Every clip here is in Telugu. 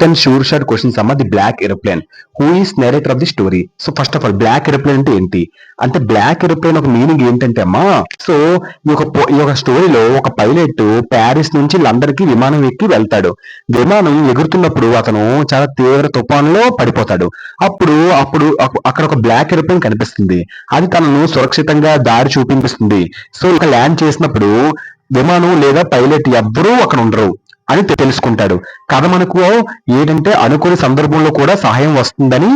10 sure shot questions అమ్మ. The black aeroplane. Who is narrator of the story? So first of all black aeroplane అంటే ఏంటి అంటే, బ్లాక్ ఏరోప్లేన్ ఒక మీనింగ్ ఏంటంటే అమ్మా, సో ఈ యొక్క స్టోరీలో ఒక పైలట్ ప్యారిస్ నుంచి లండన్ కి విమానం ఎక్కి వెళ్తాడు. విమానం ఎగురుతున్నప్పుడు అతను చాలా తీవ్ర తుఫాన్లో పడిపోతాడు. అప్పుడు అప్పుడు అక్కడ ఒక బ్లాక్ ఏరోప్లేన్ కనిపిస్తుంది. అది తనను సురక్షితంగా దారి చూపిస్తుంది. సో ఇక ల్యాండ్ చేసినప్పుడు విమానం లేదా పైలట్ ఎవ్వరూ అక్కడ ఉండరు అని తెలుసుకుంటాడు. కథ మనకు ఏంటంటే అనుకోని సందర్భంలో కూడా సహాయం వస్తుందని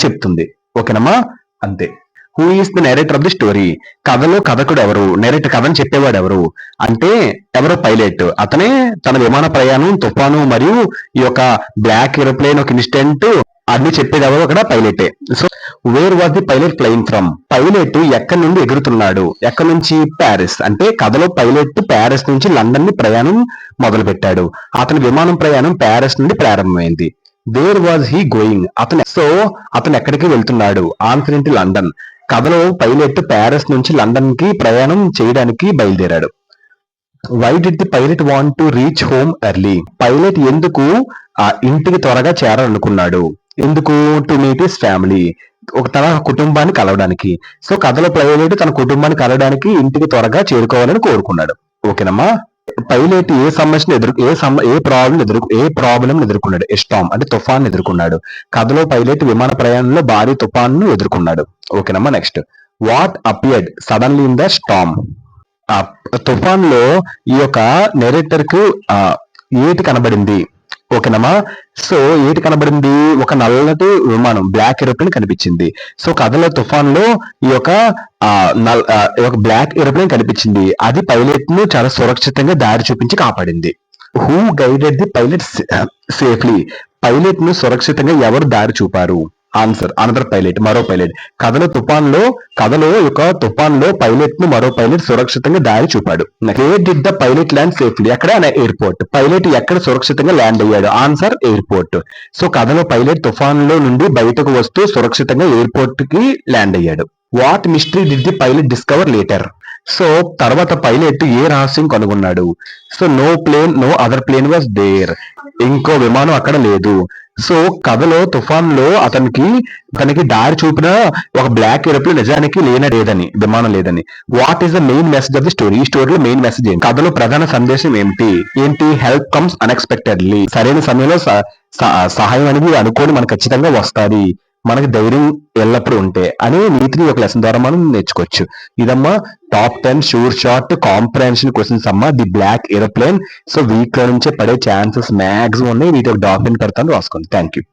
చెప్తుంది. ఓకేనమ్మా, అంతే. Who is the narrator of the story? కథలో కథకుడు ఎవరు? నెరేటర్ కథను చెప్పేవాడు ఎవరు అంటే ఎవరో పైలట్. అతనే తన విమాన ప్రయాణం, తుఫాను మరియు ఈ యొక్క బ్లాక్ ఏరోప్లేన్ ఒక ఇన్సిడెంట్ అన్ని చెప్పేది ఎవరు? అక్కడ పైలటే. So where was the pilot flying from? Pilot ఎక్కడి నుండి ఎగురుతున్నాడు? ఎక్కడి నుంచి? ప్యారిస్. అంటే కథలో పైలట్ ప్యారిస్ నుంచి లండన్ ని ప్రయాణం మొదలు పెట్టాడు. అతని విమానం ప్రయాణం ప్యారిస్ నుండి ప్రారంభమైంది. Where was he going? అతను ఎక్కడికి వెళ్తున్నాడు? ఆన్సర్ ఏంటి? లండన్. కథలో పైలట్ ప్యారిస్ నుంచి లండన్ కి ప్రయాణం చేయడానికి బయలుదేరాడు. Why did the pilot want to reach home early? Pilot ఎందుకు ఇంటికి త్వరగా చేరాలనుకున్నాడు? ఎందుకు? To meet his family. తన కుటుంబాన్ని కలవడానికి. సో కథలో పైలట్ తన కుటుంబాన్ని కలవడానికి ఇంటికి త్వరగా చేరుకోవాలని కోరుకున్నాడు. ఓకేనమ్మా. పైలట్ ఏ ప్రాబ్లం ఎదుర్కొన్నాడు? స్టార్మ్ అంటే తుఫాన్ ఎదుర్కొన్నాడు. కథలో పైలట్ విమాన ప్రయాణంలో భారీ తుఫాన్ను ఎదుర్కొన్నాడు. ఓకేనమ్మా. Next, what appeared suddenly in the Storm? తుఫాన్ లో ఈ యొక్క నెరేటర్ కు ఏటి కనబడింది? ఓకేనమ్మా. సో ఏటి కనబడింది? ఒక నల్లటి విమానం, బ్లాక్ ఏరోప్లేన్ కనిపించింది. సో కథలో తుఫాన్ లో ఈ యొక్క బ్లాక్ ఏరోప్లేన్ కనిపించింది. అది పైలట్ ను చాలా సురక్షితంగా దారి చూపించి కాపాడింది. Who guided the pilot safely? Pilot ను సురక్షితంగా ఎవరు దారి చూపారు? ఆన్సర్ అనదర్ పైలట్, మరో పైలట్. కథలో తుఫాన్ లో పైలట్ ను మరో పైలట్ సురక్షితంగా దారి చూపాడు. Where did the pilot land safely? ఎక్కడ? ఎయిర్పోర్ట్. పైలట్ ఎక్కడ సురక్షితంగా ల్యాండ్ అయ్యాడు? Answer airport. సో కథలో పైలట్ తుఫాన్ లో నుండి బయటకు వస్తూ సురక్షితంగా ఎయిర్పోర్ట్ కి ల్యాండ్ అయ్యాడు. What mystery did the pilot discover later? So తర్వాత పైలట్ ఏ రహస్యం కనుగొన్నాడు? So no other plane was there. ఇంకో విమానం అక్కడ లేదు. సో కథలో తుఫాన్ లో తనకి దారి చూపిన ఒక బ్లాక్ ఏరోప్లేన్ నిజానికి లేదని, విమానం లేదని. What is the main message of the story? ఈ స్టోరీలో మెయిన్ మెసేజ్ ఏంటి? కథలో ప్రధాన సందేశం ఏంటి? Help comes unexpectedly. సరైన సమయంలో సహాయం అనేది అనుకోని మనకు ఖచ్చితంగా వస్తుంది. మనకి ధైర్యం ఎల్లప్పుడూ ఉంటే అనే నీతిని ఒక లెసన్ ద్వారా మనం నేర్చుకోవచ్చు. ఇదమ్మా top 10 sure short comprehension questions అమ్మా. The black aeroplane. So week లో నుంచే పడే ఛాన్సెస్ మాక్సిమం ఉన్నాయి. వీటి ఒక డాక్యుమెంట్ పెడతాను, రాసుకోండి. Thank you.